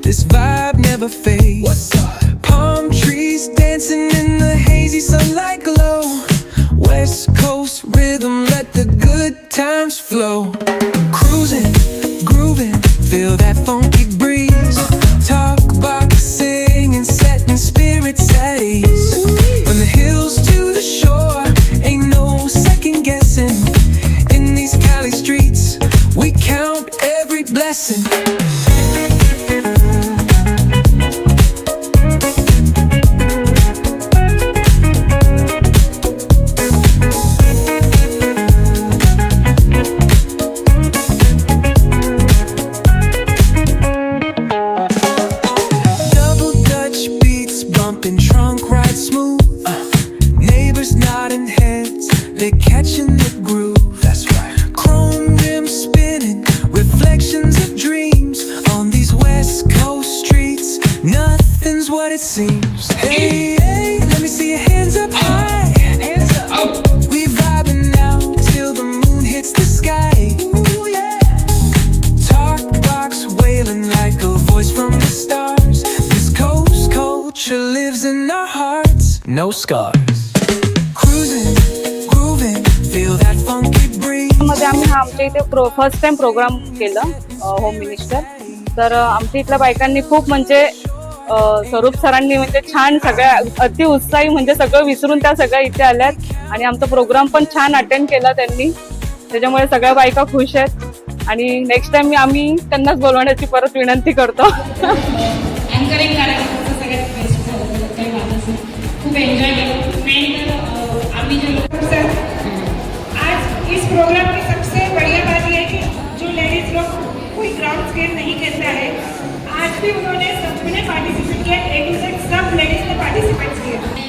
This vibe never fades. Palm trees dancing in the hazy sunlight glow. West Coast rhythm, let the good times flow. Cruising, grooving, feel that funky breeze. Talk boxing and setting spirits at ease. From the hills to the shore, ain't no second guessing. In these Cali streets, we count every blessing. Bumping trunk ride smooth, neighbors nodding heads, they're catching the groove. That's right. Chrome rims spinning, reflections of dreams on these West Coast streets. Nothing's what it seems. Hey, hey, let me see your hands up high. Hands up. We vibing now till the moon hits the sky. Ooh, yeah. Talk box wailing like a voice from the stars. This coast culture lives in our hearts, no scars. Cruising, grooving, feel that funky breeze. मध्ये आम्ही आमच्या इथे first time programme केलं home minister. तर आमच्या इथल्या बायकांनी खूप म्हणजे स्वरूप सरांनी म्हणजे छान सगळ्या अति उत्साही म्हणजे सगळं विसरून त्या सगळ्या इथे आल्यात आणि आमचा प्रोग्राम पण छान अटेंड केला त्यांनी. त्याच्यामुळे सगळ्या बायका खुश आहेत आणि नेक्स्ट टाइम आम्ही त्यांनाच बोलवण्याची परत विनंती करतो. एंकरिंग कार्यक्रमाचं सगळ्यात बेस्ट झालं, काही वाटत नाही. खूप एन्जॉय केलं. मेन तर आम्ही जो सर आज इस प्रोग्राम की सबसे बढ़िया बात यह है कि जो लेडीज लोग कोई ग्राउंड स्केल नहीं खेलता है, आज भी उन्होंने सबने पार्टिसिपेट किया. A to Z सब लेडीज ने पार्टिसिपेट किया.